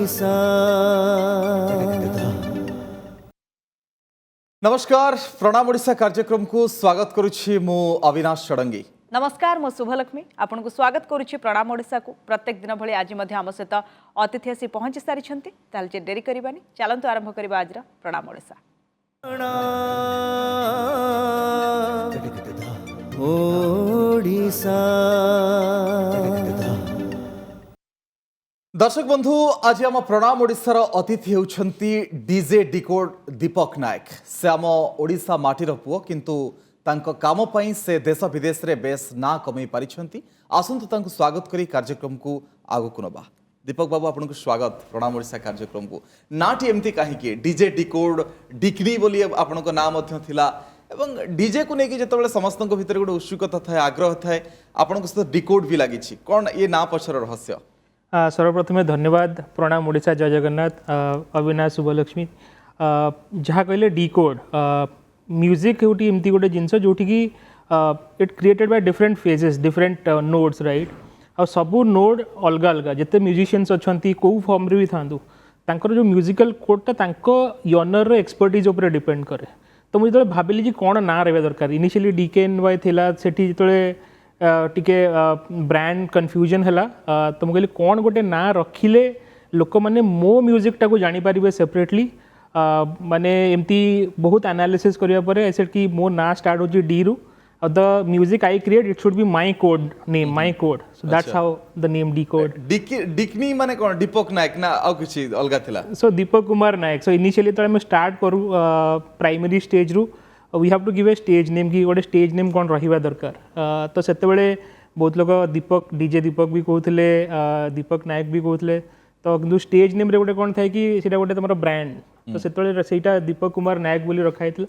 ओडिशा। नमस्कार, प्रणाम ओडिशा कार्यक्रम को स्वागत करुछि मु अविनाश षडंगी। नमस्कार, मो शुभलक्ष्मी आपन को स्वागत करुछि प्रणाम ओडिशा को। प्रत्येक दिन भली आज मध्य आम सहित अतिथि आसी पहुंची सारी ताल डेरी करबानी चलंतु आरंभ करबा आज प्रणाम ओडिशा। ओडिशा दर्शक बंधु, आज आम प्रणाम ओडिशार अतिथि होउछंती डीजे डिकोड दीपक नायक। से आम ओडिशा माटीर पुओ, किंतु तांको काम पई से देश विदेश रे बेस ना कमई पारिछंती। आसंतु तांको स्वागत करी कार्यक्रम को आगु को नबा। दीपक बाबू, आपन को स्वागत प्रणाम ओडिशा कार्यक्रम को। नाटी एमती काहे कि डीजे डिकोड डिक्री बोली आपन को नाम मध्य थिला एवं डीजे को लेकिन जिते समस्त भितर गोटे उत्सुकता थाए, आग्रह थाए, आपन सहित डिकोड भी लगी कौन ये ना पछर रहस्य? सर्वप्रथम धन्यवाद। प्रणाम ओडिशा, जय जगन्नाथ। अविनाश शुभलक्ष्मी जहाँ कहले डिकोड म्यूजिक गोटे एमती गोटे जिनस जोटि कि it created by different phases, different nodes, right. आ सबू नोड अलग अलग जिते म्यूजिशियंस अच्छा कौ फॉर्म रे भी था जो म्यूजिकल कोडटा तांको यनर एक्सपर्टीज उपर डिपेंड करे। तो मुझे जो भाविली कौन ना रहा दरकार, इनिशियली DKNY थिला सेठी जिते टिके ब्रांड कन्फ्यूजन है, तो मुझे कौन गोटे ना रखिले लोक मैंने मो म्यूजिकटा को जानीपर सेपरेटली माने एमती बहुत एनालिसिस करिया परे ऐसे कि मो ना स्टार्ट हो डी रु the music I create it should be my code name, my code. So that's how the name decode. डिक्नी माने कोन? दीपक नायक ना आ किछि अलगा थिला? सो दीपक कुमार नायक। सो इनिशियली तो हम स्टार्ट करू प्राइमरी स्टेज रु we have to give a stage name कि गोटे स्टेज नेम कौन रहिबा दरकार। तो सेते बेले बहुत लोग दीपक डीजे दीपक भी कहते, दीपक नायक भी कहते। तो किंतु स्टेज नेम रे गोटे कौन थाए कि सेटा गोटे तुम ब्रांड, तो सेते सेटा दीपक कुमार नायक बोली रखाइथिला।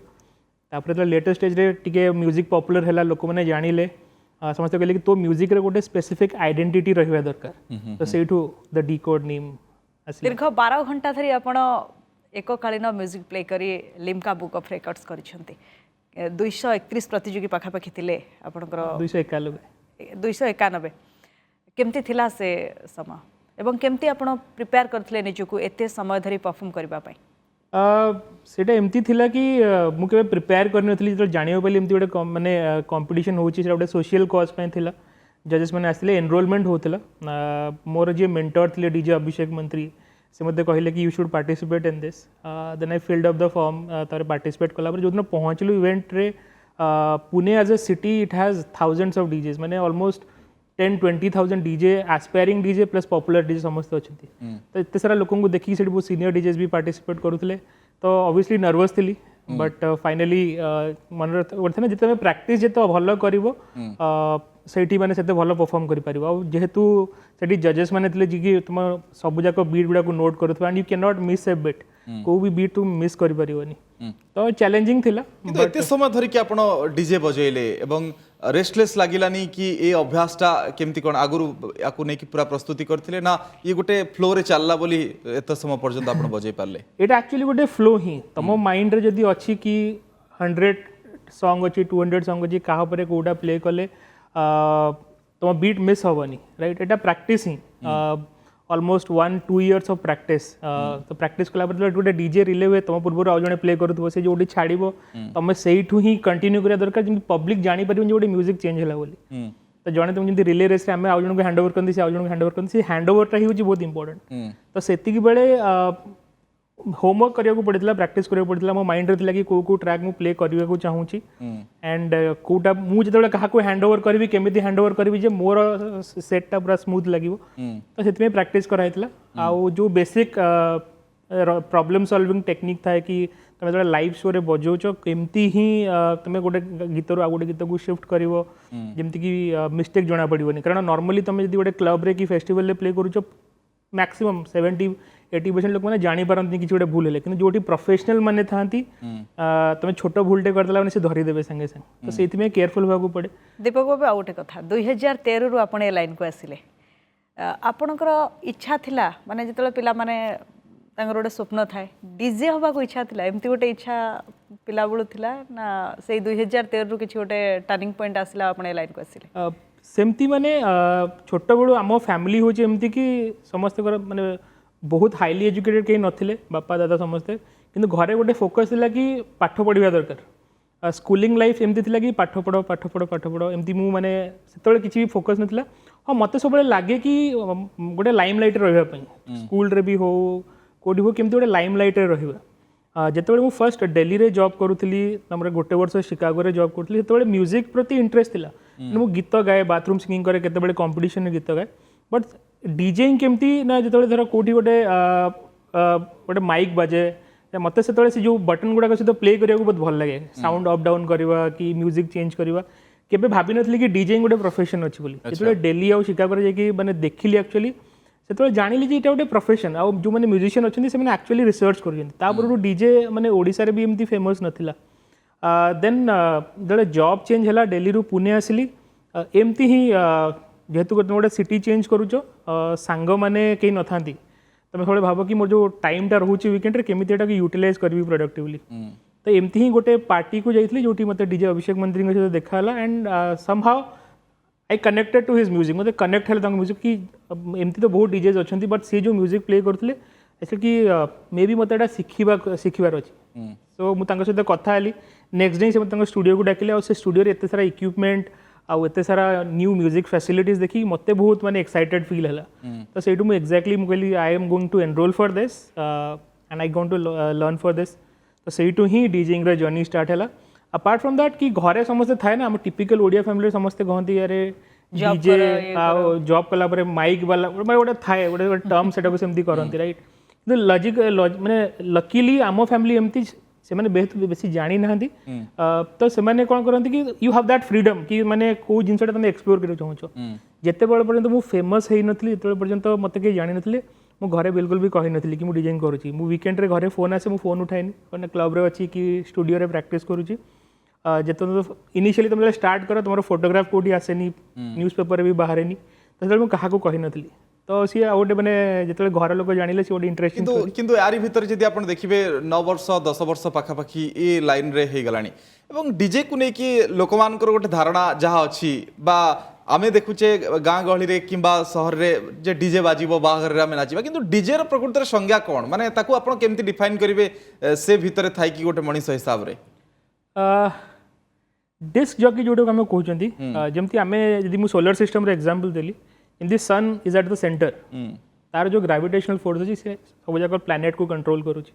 तापर तो लेटेस्ट स्टेज रे टिके म्यूजिक पॉपुलर हैला, लोक माने जानिले, समस्त कहले कि तो म्यूजिक रे गोटे स्पेसिफिक आइडेंटिटी रहिबा दरकार। तो सेठू द डिकोड नेम आसी। दीर्घ 12 घंटा धरी आपण एककालीन म्यूजिक प्ले करी लिम्का बुक ऑफ रेकॉर्ड्स करिसेंती। 231 प्रतियोगी पाखापाखि थिले आपणकर 291 केमती थिला से समय एवं केमती आपण प्रिपेयर करथिले निजको एते समय धरी परफॉर्म करबा पई? सेटा एमती थिला कि मु केबे प्रिपेयर करन नथली, जो जानियो पले एमती गोटे माने कंपटीशन होची, सेटा गोटे सोशल कॉज पई थिला। जजेस माने आसले, एनरोलमेंट होतला। मोर जे मेंटर थिले डीजे अभिषेक मंत्री, से मते कहले कि you should participate in this. Then I filled up the form, तारे पार्टिसिपेट कला पर जो दिन पहुंचलु इवेंट रे, Pune as a city it has thousands of DJs, माने almost 10-20,000 DJ, aspiring DJ plus popular DJ समस्त अच्छी। तो इतने सारा लोक को देखिए से बहुत सीनियर डीजेस भी पार्टिसिपेट करुले। तो ऑब्वियसली नर्वस थी, बट फाइनाली मन गोटे जिते प्रैक्टिस जिते भल कर से माने सेते भल परफॉर्म कर पारिबो। आ जेहेतु सेठी जजेस माने थिले कि तुम सब जाक बीट गुडा को नोट करुवा and you can not miss a beat, को भी बीट तुम मिस कर पारिबोनी। तो चैलेंजिंग थिला। एते समय धरि कि आपण डीजे बजेले एवं रेस्टलेस लागिलानी कि ए अभ्यासटा केमती कोन आगुरु याकु नै कि पूरा प्रस्तुति करथिले ना ये गोटे फ्लो रे चलला बोली एते समय पर्यंत आपण बजै पारले? एटा एक्चुअली गोटे फ्लो ही तम माइंड रे जदी अछि कि 100 सॉन्ग अछि, 200 सॉन्ग अछि, काहा परे कोडा प्ले कले तुम बीट मिस हेनी, right. Etah practice he almost 1-2 years of practice. तो प्रैक्टिस कला पर गोटे डीजे रिले हुए तुम पूर्व आउ जने प्ले करूथबो, से जोटी छाड़िबो तुम सेठू ही कंटिन्यू करिया दरकार, जेमि पब्लिक जानि परिबो जे गोटे म्यूजिक चेंज होला बोली। तो जने तुम जेमि रिले रेस रे हमें आउ जन को हैंडओवर करन दिसे, आउ जन को हैंडओवर करन, से हैंडओवरटा ही होची बहुत इंपोर्टेंट। तो सेतिकी बेले होमवर्क करिया को पड़ितला, प्रैक्टिस करिया पड़ितला। मो माइंड रे थिला कि को ट्रैक मु प्ले करिया को चाहूची एंड कोटा मु जतबे कहा को हैंडओवर करबी, केमिति हैंडओवर करबी जे मोर सेटटा पूरा स्मूथ लागिवो। तो सेतमे प्रैक्टिस कराइतला। आ जो बेसिक प्रॉब्लम सॉल्विंग टेक्निक था कि तुम जो लाइव शो रे बजाउछ केमती ही तुम गोटे गीत रो आ गोटे गीत को शिफ्ट करिवो, जेमति कि मिस्टेक जणा पड़िबोनी। कारण नॉर्मली तुम जदी गोटे क्लब रे कि फेस्टिवल रे प्ले करूछ मैक्सिमम 70-80% लोक मैंने जानी पारती कि गोटे भूल है, कि जो प्रोफेशनल मैंने था तुम छोट भूलटे करदेला मैंने से धरीदेवे संगे संगे। तो से केयरफुल होगा पड़े। दीपक बाबू आउ गोटे कथा, 2013 रु आपण ए लाइन को आसिले, आपणकर इच्छा थिला माने जितले पिला माने तांगर गोटे स्वप्न थाए डीजे हवा को इच्छा थिला, एमती गोटे इच्छा पिला बेलू थिला ना से 2013 रु किछि गोटे टर्निंग पॉइंट आसिला आपण ए लाइन को आसिले? सेमती माने छोट बेलू आम फैमिली होचे एमती कि समस्त माने बहुत हाईली एजुकेटेड कहीं नथिले बापा दादा समस्ते किंतु घरे गोटे फोकस थिला कि पाठ पढ़िया दरकार स्कूलिंग लाइफ एमती थिला कि पाठ पढ़ पाठ पढ़ पाठ पढ़ एमती मु माने सेतବେଳେ କିଛି ବି फोकस नथिला हाँ मते सबले लागे कि गोटे लाइमलाइट रहिबा पई स्कूल रे भी हो कोडी हो केमती गोटे लाइमलाइट रे रहिबा जेतବେଳେ मु फर्स्ट दिल्ली रे जॉब करूथली हमरे गोटे वर्ष शिकागो रे जॉब करूथली सेतବେଳେ म्यूजिक प्रति इंटरेस्ट थिला मु गीत गाए बाथरूम सिंगिंग करे केतेबेले कंपटीशन रे गीत गाए बट डीजेइंग केमती ना जेतବେଳେ धर कोठी गोटे गोटे माइक बाजे मत से जो बटन गुड़ाक सहित प्ले करिया बहुत भल लगे साउंड अप डाउन करवा कि म्यूजिक चेंज करवा केबे भाभी नथली कि डीजेइंग गोटे प्रोफेशन अछि बोली जेतବେଳେ दिल्ली आ शिकागो रे जाकी माने देखिली एक्चुअली सेतବେଳେ जानिली जे इटा गोटे प्रोफेशन आ जो माने म्यूजिशियन अछंती से माने एक्चुअली रिसर्च करजंती तापर डीजे माने ओडिसा रे भी एमती फेमस नथिला देन जले जॉब चेंज हला दिल्ली रु पुणे आसिली एमती ही जेहेतु गोटे सिटी चेंज करूचो सांग माने केही नथांती तुम थोड़े भाव कि मोर जो टाइमटा रोचे वीकेंड रे केमिति एटा यूटिलाइज करबी प्रोडक्टिवली तो एमती ही गोटे पार्टी को जाइथली जोटी मते डीजे अभिषेक मंत्री के सहित देखाला and somehow I connected to his music मते कनेक्ट हल तंग म्यूजिक कि एमती तो बहुत डीजेज अछंती बट से जो म्यूजिक प्ले करथले ऐसे कि मे बी मते एटा सिखिबार अछि सो मु तंग सहित कथा आली नेक्स्ट डे से मते तंग स्टूडियो को डाकिले और से स्टूडियो रे एते सारा इक्विपमेंट आउ एते सारा न्यू म्यूजिक फैसिलिटीज देखी मते बहुत माने एक्साइटेड फील हला तो सेटू मु एक्जेक्टली मु कहली I am going to enroll for this and I going to learn for this तो सेटू ही डीजेइंग रे जर्नी स्टार्ट हला अपार्ट फ्रॉम दैट कि घरे समस्त थाए ना हम टिपिकल ओडिया फैमिली समस्त कहंती अरे डीजे जॉब कला परे माइक वाला गोटे थाए गोटे टर्म सेटा को सेमती करंती राइट तो लॉजिक माने लकीली आम फैमिली एमती से माने बेसी जानी नाहंती तो से माने कोन करंती कि यू हैव दैट फ्रीडम कि माने को जिंसटा तुम एक्सप्लोर करि चाहछो जेते बेल पर्यंत मु फेमस हेई नथली जेते पर्यंत मते के जानि नथले मु घरे बिल्कुल भी कहि नथली कि मु डिजाइन करूची मु वीकेंड रे घरे फोन आसे मु फोन उठाइनी कोन क्लब रे अछि कि स्टूडियो रे प्रैक्टिस करूची जेते तो इनिशियली तुम स्टार्ट कर तुम फोटोग्राफ कोडी आसेनी न्यूज़पेपर रे भी बाहरेनी तो मु कहा को कहि नथली तो सी गोटे मैंने जिते घर लोग जानिले सी गोटे इंटरेस्टिंग किंतु यारी भितर जदि आपण देखिबे 9 वर्ष 10 वर्ष पाखापाखि ए लाइन रे हे गलानी एवं डीजे को नेकी लोक मानकर गोटे धारणा जहाँ अछि बा आमे देखुचे गाँ गहली रे किंबा शहर रे जे डीजे बाजिबो बाहर रे आमे नाचिबा किंतु डीजे रो प्रकृति रे संज्ञा कोन माने ताकू आपण केमति डिफाइन करिवे से भितर थाई कि गोटे मनीष हिसाब रे डिस्क जॉकी जोडो हम कहउचंती जेमति आमे यदि मु सोलर सिस्टम रे एग्जांपल देली in the sun is at the centre तार जो ग्रेविटेशनल फोर्स अछि से सब जगह प्लैनेट को कंट्रोल करूची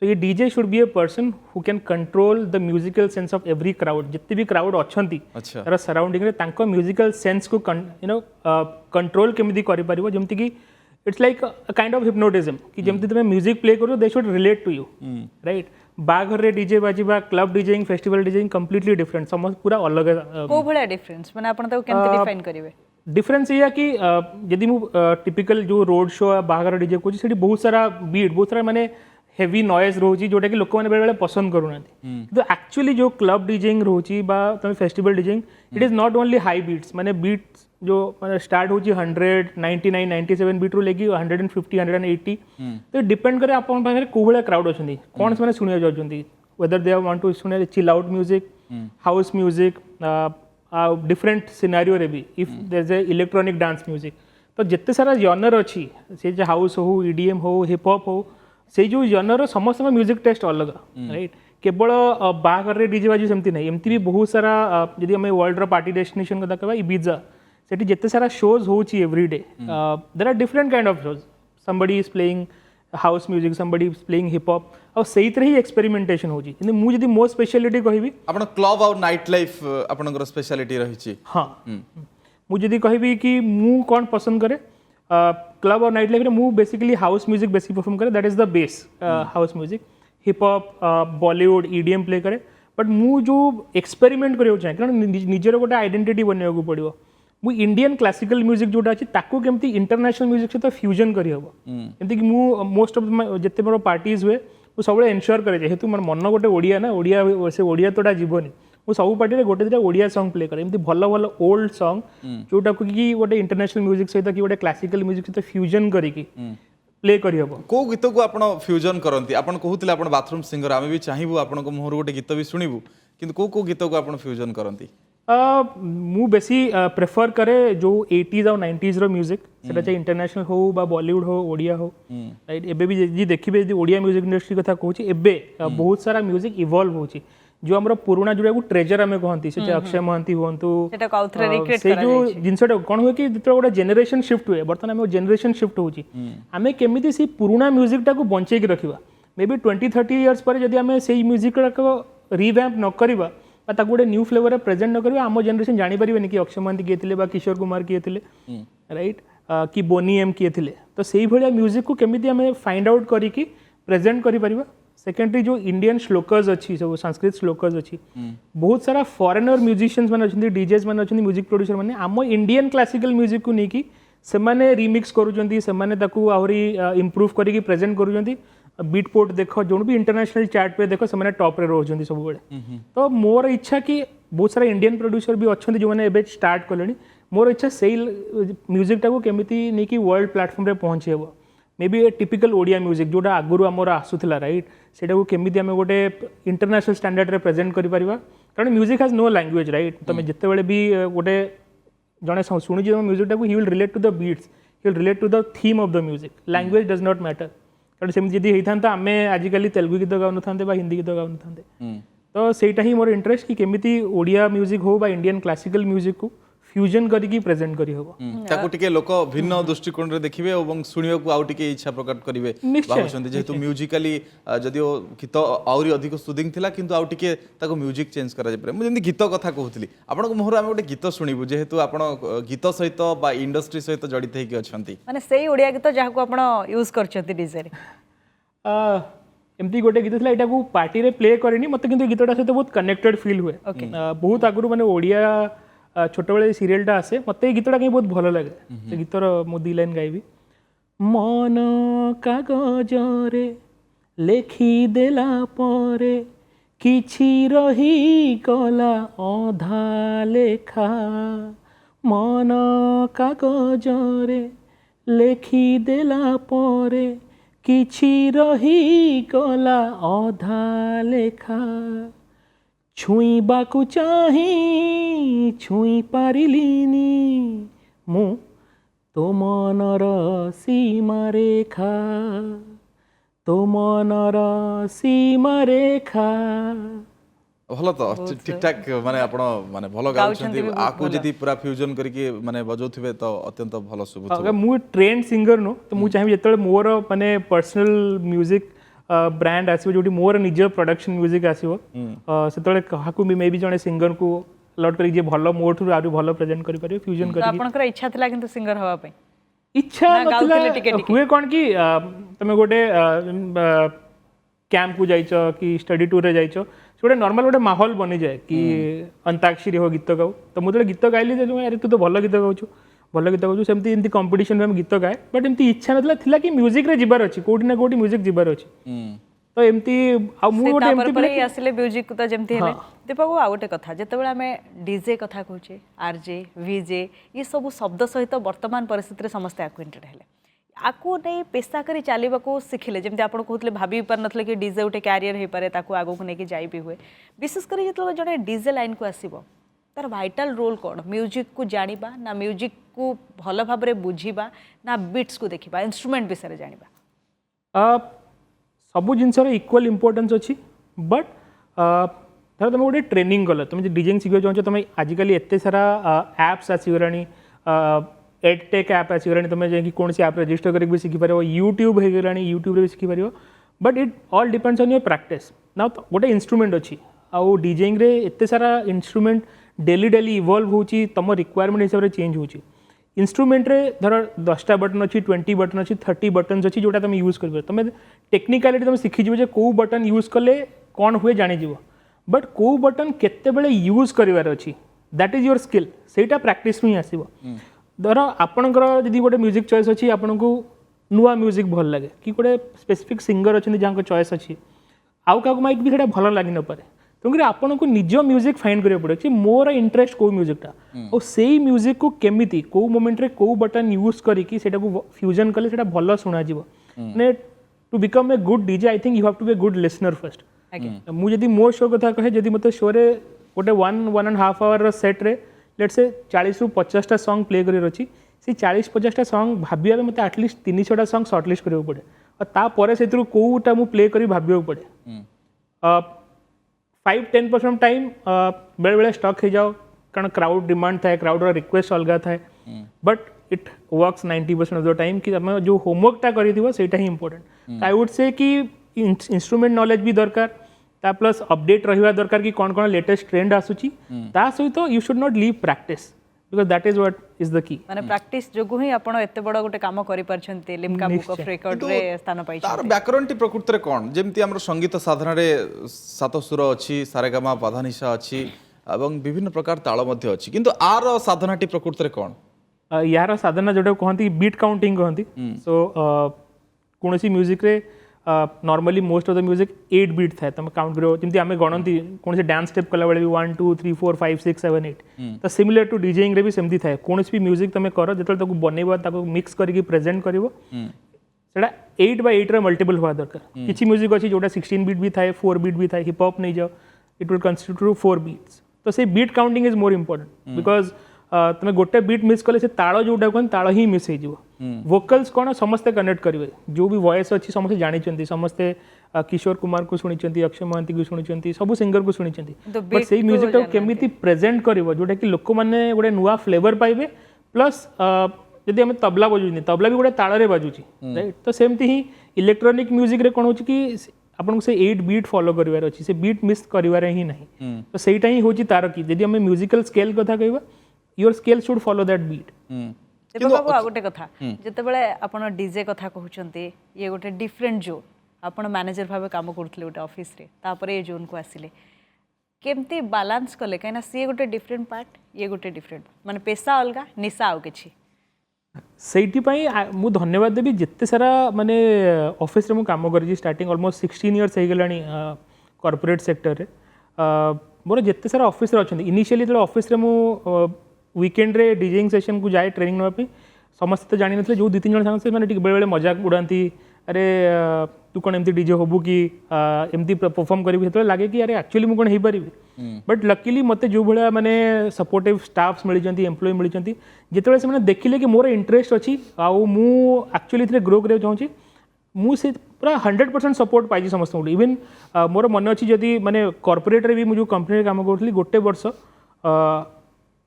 सो ये DJ should be a person who can control the musical sense of every crowd जितने भी क्राउड अच्छी तार सराउंडिंग रे तांको म्यूजिकल सेंस को यू नो कंट्रोल केमिति करि परिबो जेमति कि it's like a kind of hypnotism कि जेमति तुम म्यूजिक प्ले करो they should relate to you right बाघर रे डीजे बाजिबा club DJing festival DJing completely different समझ पूरा अलग को भला डिफरेंस माने आपण तो केमति डिफाइन करिवे डिफरेंस ये कि यदि मु टिपिकल जो रोड शो बाहर डीजे को सेठी बहुत सारा बीट बहुत सारा माने हेवी नॉइज रोची जोटा कि लोक माने बेले पसंद करूना तो एक्चुअली जो क्लब डीजेइंग रोची बा तमे festival DJing it is not only high beats माने बीट्स जो माने स्टार्ट होची 100 99 97 बीट रो लेकी 150 180 तो डिपेंड करे आपन पाखरे कोबळे क्राउड अछंती कोन माने सुनिया जाउछंती वेदर दे वांट टू सुनिया chill out music house music different scenario रे भी if there is a electronic dance music तो जिते सारा जॉनर अच्छी से जो हाउस हो ईडीएम हो हिप हॉप हो से जो जॉनर समस्त म्यूजिक टेस्ट अलग राइट केवल बाहर रे डीजे बाजी सेमती नहीं एमती भी बहुत सारा यदि हमें वर्ल्ड रो पार्टी डेस्टिनेशन को देखबा इबिजा सेठी जिते सारा शोज होची every day there are different kind of shows somebody is playing house music somebody is playing hip hop और सेइतरे ही एक्सपेरिमेंटेशन होची 근데 मु जदी मो स्पेशलिटी कहिबी आपण क्लब और नाइट लाइफ आपनकर स्पेशलिटी रहिची हां मु जदी कहिबी कि मु कोन पसंद करे क्लब और नाइट लाइफ रे मु basically house music basic perform करे that is the base house music hip hop Bollywood EDM play करे बट मु जो एक्सपेरिमेंट करियो चाहे कारण निजर गोटे आइडेंटिटी बनिया को पड़िबो मु इंडियन क्लासिकल म्यूजिक जोटा अछि ताको केमती इंटरनेशनल म्यूजिक से तो फ्यूजन करि हबो एमती कि मु मोस्ट ऑफ जत्ते मोर पार्टीज हुए मु सबले एन्श्योर करे जेहेतु मोर मन गोटे ओडिया ना ओडिया से ओडिया तोडा जीवनी मु सब पार्टी रे गोटे दिटा ओडिया सॉन्ग प्ले करे एमती भलो भलो ओल्ड सॉन्ग जोटा को कि गोटे इंटरनेशनल म्यूजिक सहित कि गोटे क्लासिकल म्यूजिक सहित फ्यूजन करी कि प्ले करि हबो को गीत को आपण फ्यूजन करंती आपण कहूतिले आपण बाथरूम सिंगर आमे भी चाहिबू आपण को मोहर गोटे गीत भी सुनिबू किंतु को गीत को आपण फ्यूजन करंती मु बेसी प्रेफर करे जो 80s और 90s रो म्यूजिक सेटा चाहे इंटरनेशनल हो बा बॉलीवुड हो ओडिया हो राइट एबे भी जी देखिबे यदि ओडिया म्यूजिक इंडस्ट्री कथा कहूची एबे बहुत सारा म्यूजिक इवॉल्व होची जो हमरो पुराना जोड़ा को ट्रेजर हमें कहंती से अक्षय महंती होंतु सेटा काउथरे रिक्रिएट से जो जिनसटा कोन होय कि जेतो गोटा जनरेशन शिफ्ट हुए बर्तन हमें जनरेशन शिफ्ट होची हमें केमिति से पुराना म्यूजिक टा को बंचे के रखिबा मे बी 20-30 इयर्स पर जदि हमें सेही म्यूजिक को रिवैम्प न करिबा ताको गोटे न्यू फ्लेवर प्रेजेंट न करिबा आम जनरेशन जानि परिबेनी कि अक्षय महंती किए थिले बा किशोर कुमार किए थिले राइट कि बोनी एम किए थिले तो सेही भलिया म्यूजिक को केमिति हमें फाइंड आउट करी कि प्रेजेंट करि परिबा सेकेंडरी जो इंडियन श्लोकर्स अच्छी सब संस्कृत श्लोकर्स अच्छी बहुत सारा फॉरेनर म्यूजिशियंस मैंने अच्छे डीजेस मैंने अच्छे म्यूजिक प्रोड्यूसर मैंने आम इंडियन क्लासिकल म्यूजिक को नहीं से माने रिमिक्स करूछंती से माने ताकू आहुरी इंप्रूव करिकी प्रेजेंट करूछंती बीट पोर्ट देखो जो भी इंटरनेशनल चार्ट पे देखो से माने टॉप रे रहउछंती सब बेले तो मोर इच्छा कि बहुत सारा इंडियन प्रोड्यूसर भी अच्छे जो मैंने एबे स्टार्ट कलेनी मोर इच्छा सेल म्यूजिक टाको केमिति नहीं कि वर्ल्ड प्लेटफॉर्म रे पहुंचे हेबो may be A typical Odia music जोटा आगुरु आमर आसुला राइट सेटा को केमिति आमे गोटे इंटरनेशनल स्टैंडर्ड रे प्रेजेंट करि परिबा कारण music has no language right तमे जत्ते बेले भी गोटे जने सुनि जे म्यूजिक टाको he will relate to the beats he will relate to the theme of the music language does not matter कारण सेमि जदि हेइथांता आमे आजिकली तेलुगु गीत गाउन थांते बा हिंदी गीत गाउन थांते तो सेटा ही मोर इंटरेस्ट कि केमिति ओडिया म्यूजिक हो बा इंडियन क्लासिकल म्यूजिक को फ्यूजन करिकी प्रेजेंट करी होबो ताको टिके लोक भिन्न दृष्टिकोण रे देखिबे एवं सुनियो को आउ टिके इच्छा प्रकट करिवे भाबुछन्ती जेहेतु म्यूजिकली जदियो गीत आउरी अधिक सुदिंग थिला किंतु आउ टिके ताको म्यूजिक चेंज करा जे परे मु जेंति गीत कथा कहउतली आपन को मोहर हम गोटे गीत सुनिबु जेहेतु आपन गीत सहित बा इंडस्ट्री सहित जडित हेकी अछंती माने सेही ओडिया गीत जाहा को आपण यूज करछंती डीजे रे एमती गोटे गीत थिला एटा को पार्टी रे प्ले करेनी मते किंतु गीतटा सहित बहुत कनेक्टेड फील हुए बहुत आगुरु माने ओडिया छोट बेले सीरियलटा आसे मते गीतटा कहीं बहुत भल लगे से गीतर मु दी लाइन गाइबी मन कागजरे लेखी देला परे किछि रही गला अधा लेखा मन कागजरे लेखी देला परे किछि रही गला अधा लेखा छुईबाकू चाही छुई पारिलिनी मु तो मनर सीमा रेखा तो मनर सीमा रेखा भलो तो ठीक ठाक माने आपण माने भलो गाउछन्ती आकु जदी पूरा फ्यूजन करके माने बजौथिबे तो अत्यंत भलो सुबुत अगर मु ट्रेंड सिंगर नो तो मु चाहि जेतले मोर माने पर्सनल म्यूजिक ब्रांड आसीबो जोटी मोर निज प्रोडक्शन म्यूजिक आसीबो सेतले काहाकू मे बी जने सिंगर को लॉट करी जे भलो मोर थ्रू आरु भलो प्रेजेंट करि परियो फ्यूजन करि आपनकर इच्छा थिला किंतु सिंगर हवा पे इच्छा नथिला हुए कोन कि तमे गोटे कैंप को जाइछ कि स्टडी टूर रे जाइछ गोटे नॉर्मल गोटे माहौल बनी जाए कि अंताक्षरी हो गीत गाऊ तो मुझे गीत गाइली अरे तू तो भल गीत गाउछु भल गीत गाउछु सेमती एमती कंपटीशन में गीत गाए बट एमती इच्छा नथिला थिला कि म्यूजिक रे जिबार अछि कोठी ना कोठी म्यूजिक जिबार अछि तो एमती आ मु गोटे एमती परे आसिले म्यूजिक तो जेमती हेले दीपक आ गोटे कथा जेतेबेला हमें डीजे कथा कहूचे आरजे वीजे ये सब शब्द सहित वर्तमान परिस्थिति रे समस्त एक्वेंटेड हेले आकु नहीं पेशा करी चलवा को शिखिले जमी आप कहते भाभी पार नथिले कि डीजे गोटे क्यारियर हो पारे ताकू आगो को लेकिन जाई भी हुए विशेषकर जो जड़े डीजे लाइन को आसीबो तार वाइटल रोल कौन म्यूजिक को जानिबा ना म्यूजिक को भल भाव में बुझीबा ना बीट्स को देखिबा इंस्ट्रूमेंट विषय जानिबा सबु जिनसर इक्वल इंपोर्टेंस अच्छी बट धर तुम गोटे ट्रेनिंग कल तुम डीजेइंग शिखा चाहछ तुम आजिकल एत सारा एप्स आसीगलानी एडटेक ऐप आसीगलानी तुम जाकि कौन सी ऐप रजिस्टर करके भी शिखिपार यूट्यूब हो गलानी यूट्यूब भी शिखिपार but it all depends on your practice ना गोटे इंस्ट्रूमेंट अच्छी आउ डीजेइंग रे एत सारा इंस्ट्रूमेंट डेली डेली इवॉल्व होची तुम रिक्वायरमेंट हिसाब से चेंज होची इंस्ट्रूमेंट रे धर 10टा बटन अच्छी 20 बटन अच्छी 30 बटन अच्छी जोटा तुम यूज कर तुम टेक्निकालिटी तुम शिखिज कौ बटन यूज कले कौन हुए जानीज बट कौ बटन केतेबेले यूज करिवार अच्छी दैट इज योर स्किल सेटा प्रैक्टिस ही आसीबो धर आपणकर जदि गोटे म्यूजिक चॉइस अच्छी आपन को नुआ म्यूजिक भल लगे कि गोटे स्पेसिफिक सिंगर अच्छे जहाँ चॉइस अच्छी आउ क्या माइक भी सेटा भल लगी न पारे तेणुक आपन को निज म्यूजिक फाइंड करिया पड़े कि मोर इंटरेस्ट को म्यूजिकटा और सेही म्यूजिक को केमिति को मोमेंट रे को बटन यूज करिकी सेटा को फ्यूजन कले सेटा भल सुना जीवो ने to become a good DJ I think you have to be a good listener first मु जदि मो शो कथा कहे जदि मते शो रे गोटे 1.5 आवर सेट रे लेट्स से 40 रु 50टा सॉन्ग प्ले करियर अछि से 40-50टा सॉन्ग भाबिया मते एटलीस्ट 300टा सॉन्ग शॉर्टलिस्ट करियो पड़े और ता परे सेतरु कोउटा मु प्ले करी भाबियो पड़े 5-10% टाइम बेले बेले स्टक हो जाओ कारण क्राउड डिमांड थाए क्राउड रिक्वेस्ट अलग थाए but it works 90% of the time कि आम जो होमवर्कटा कर सेटा ही इंपोर्टेंट आई वुड से कि इंस्ट्रूमेंट नॉलेज भी दरकार ता प्लस अपडेट रहिबा दरकार कि कौन कौन लेटेस्ट ट्रेंड आसुची ता सहित you should not leave practice because that is what is the key माने प्रैक्टिस जोगु ही आपण एते बड़ गोटे काम करि परछन्ते लिम्का बुक ऑफ रिकॉर्ड रे स्थान पाइ तार व्याकरण टी प्रकृति रे कोन जेमति हमर संगीत साधना रे सात सुर अछि सारेगामा पाधानिशा अछि एवं विभिन्न प्रकार ताल मध्य अछि किंतु आर साधना टी प्रकृति रे कोन यार साधना जोटा कहती बीट काउंटिंग कहती सो कौन सी म्यूजिक रे normally most of the music 8 beat थाए तुम काउंट करो जमती आम गणती कौन से डांस स्टेप कला बेले भी 1 2 3 4 5 6 7 8 तो सिमिलर टू डीजेइंग रे भी सेमती थाए कौन भी म्यूजिक तुम कर जो ताको बनैबा ताको मिक्स करके प्रेजेंट करिवो सेटा 8/8 रे मल्टीपल हुआ दरकार किछि म्यूजिक अछि जोटा 16 बीट भी थाए 4 बीट भी थाए हिप हॉप नहीं जाओ इट विल कंस्टिट्यूट 4 बीट्स तो से beat counting is more important because तुम गोटे बीट मिस कले से ताल जोटा कहते ताल ही मिस हो वोकल्स कौन समस्ते कनेक्ट करेंगे जो भी वॉइस अच्छी समस्ते जानी समस्ते किशोर कुमार को शुणी अक्षय महांती को शुणी सब सिंगर को शुणी बट से म्यूजिक टाक केमी प्रेजेंट कर जोटा कि लोक मैंने गोटे नुआ फ्लेवर पाइबे प्लस जदि आम तबला बजुनी तबला भी गोटे ताल बाजुची राइट तो सेमती ही इलेक्ट्रोनिक म्यूजिक रे कौन हो कि आपन से 8 बीट फॉलो करिवार अछि से बीट मिस करिवार ही नहीं तो सेटा ही होची तार की जदि हम म्यूजिकल स्केल कथा कहबा your scale should follow that beat देखो बाबू आ गोटे कथा जते बेले आपण डीजे कथा कहउचंती ये गोटे डिफरेंट जोन आपण मैनेजर भाबे काम करथले गोटे ऑफिस रे तापरे ये जोन को आसिले केमती बैलेंस कले काइना सी गोटे डिफरेंट पार्ट ये गोटे डिफरेंट माने पेशा अलगा निशा आउ किछि सेठी पई मु धन्यवाद देबी जिते सारा माने ऑफिस रे मु काम करी स्टार्टिंग ऑलमोस्ट 16 इयर्स हे गेलानी कॉर्पोरेट सेक्टर रे मोर जिते सारा ऑफिस रे अछंती इनिशियली तो ऑफिस रे मु वीकेंड रे डीजेइंग सेशन को जाए ट्रेनिंग नवा पे समस्त तो जानी नथले जो 2-3 जन सांग से माने बेले बेले मजाक उड़ाती अरे तू कौन एमती डीजे होबू कि एमती परफॉर्म करी तो लगे कि अरे एक्चुअली मु कौन हो पारि बट लकीली मते जो भाया माने सपोर्टिव स्टाफ्स मिली एम्प्लॉय मिली जिते से देखिले कि मोर इंटरेस्ट अच्छी आउ मु एक्चुअली थे ग्रो करिया चाहूँगी मु से पूरा 100% सपोर्ट पाई समस्त इवन मोर मन अच्छी जदि माने कॉर्पोरेट रे भी मु जो कंपनी रे काम करूली गोटे वर्ष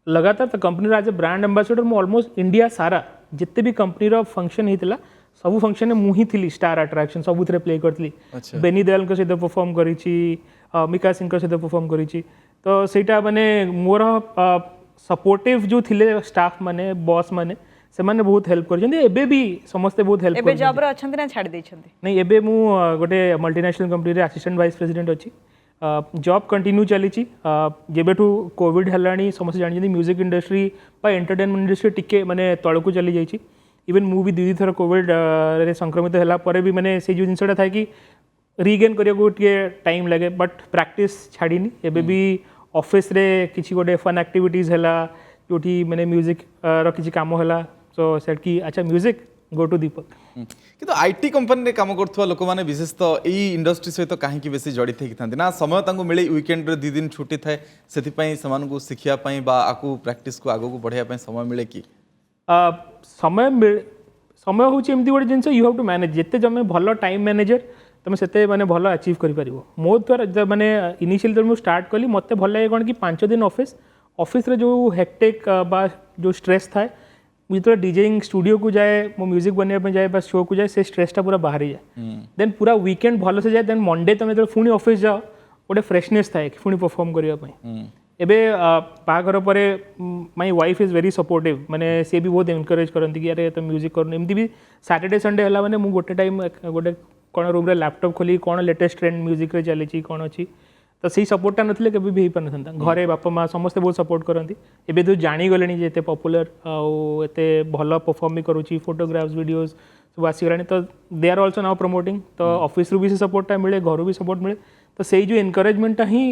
लगातार कंपनी एज ए ब्रांड एम्बासीडर मु ऑलमोस्ट इंडिया सारा जिते भी कंपनी रो फंक्शन होता सब फंक्शन में मुही थी स्टार अट्रैक्शन सबुथ प्ले करी बेनी दयाल सहित परफॉर्म करी मिका सिंह सहित परफॉर्म करी तो सेटा माने मोर सपोर्टिव जो थिले स्टाफ माने बॉस माने से माने बहुत हेल्प करछन्ती एबे भी समस्त बहुत हेल्प एबे जॉब रे अछन्ती ना छाड़ दैछन्ती नहीं एबे मु गोटे मल्टीनेशनल कंपनी रे असिस्टेंट वाइस प्रेसिडेंट अछि जॉब कंटिन्यू चली जेबेठू कोविड हलानी समस्त जानी म्यूजिक इंडस्ट्री बा एंटरटेनमेंट इंडस्ट्री टिके माने तळकू चली जाइछि इवन मु भी 2 थर कोविड रे संक्रमित हला परे भी माने से जो जिनसटा था कि रीगेन करिया टिके टाइम लगे बट प्रैक्टिस छाड़ीनी एबे भी ऑफिस रे किछि गोटे फन एक्टिविटीज हला जोठी माने म्यूजिक रो किछि काम हला सो सेट की अच्छा म्यूजिक गो टू दीपक किंतु आईटी कंपनी रे काम करथवा लोक माने विशेष तो एई इंडस्ट्री सहित काहे की बेसी जड़ित हेकि थांती ना समय तांको मिले वीकेंड रे 2 दिन छुट्टी थाए सेति पई समान को सिखिया पई बा आकू प्रैक्टिस को आगो को बढ़िया पई समय मिले की समय समय हूँ एमती गोटे जिन यू हैव टू मैनेज जिते जमे भल टाइम मैनेजर तुम से माने भल अचीव कर मो द्वारा माने इनिशियल जब मुझे स्टार्ट कली मत भल लगे कौन कि 5 दिन ऑफिस रे जो हेक्टेक बा जो स्ट्रेस थाए मुझे डीजेइंग स्टूडियो को जाए मो म्यूजिक बनने जाए बस शो को जाए से स्ट्रेसटा पूरा बाहर जाए देन पूरा वीकेंड भल से जाए देन मंडे तुम जो पुणी ऑफिस जाओ गोटे फ्रेशनेस थाए कि पुणी परफॉर्म करने एबे बाहाघर पर my wife is very supportive माने सी भी बहुत एनकरेज करती कि अरे तुम म्यूजिक कर एमती भी सैटरडे संडे है मैंने मुझे गोटे टाइम गोटे कौन रूम लैपटॉप खोली कौन लेटेस्ट ट्रेंड म्यूजिक रे चली कौन अच्छी तो सही सपोर्टा नथिले केबे भी पार था घरे बापा माँ समस्ते बहुत सपोर्ट करती एबे तो जानीगले एत पॉपुलर आते भल परफॉर्म भी करुँची फोटोग्राफ्स वीडियोज सब आसीगला तो they are also now promoting तो ऑफिस रू भी से सपोर्टा मिले घर भी सपोर्ट मिले तो से जो एनकरेजमेंटा ही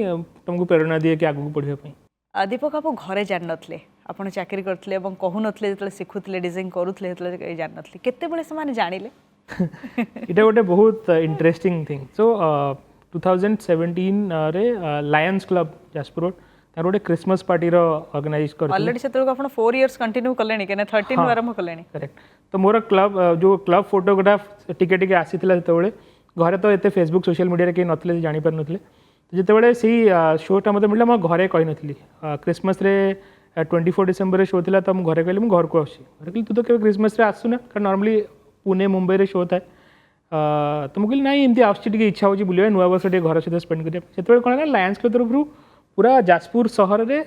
तुमको प्रेरणा दिए कि आगू पढ़ाई दीपक आप घरे जान नथले आपण चाकरी करथले एवं कहू नथले जतले सिखुथले डिजाइन करूथले जतले जान नथले केते बेले से माने जानिले इटा गोटे बहुत इंटरेस्टिंग थिंग सो 2017 रे लायंस क्लब जाजपुर तार गोटे क्रिसमस पार्टी ऑर्गेनाइज कर ऑलरेडी से आपण 4 इयर्स कंटिन्यू कलेनी केने 13 आरंभ कलेनी करेक्ट तो मोर क्लब जो क्लब फोटोग्राफ टिके टिके आसीथिला सेतेबेले घरे तो एते फेसबुक सोशल मीडिया रे के नथले जानि पर नथले तो जेतेबेले सेही शोटा मते मिलला मो घरे कहि नथली क्रिसमस रे 24 डिसेंबर रे शो थिला तो मु घरे कहली मु घर को आसी घरे कहली तू तो के क्रिसमस रे आसु ना कारण नॉर्मली पुणे मुंबई रे शो था तो मुझे ना एमती आसुची इच्छा होची बुलिया नुआ वर्ष टे घर सहित स्पेंड करिया सेतेबेले कोन ना लायंस के तरफ पूरा जाजपुर सहर रे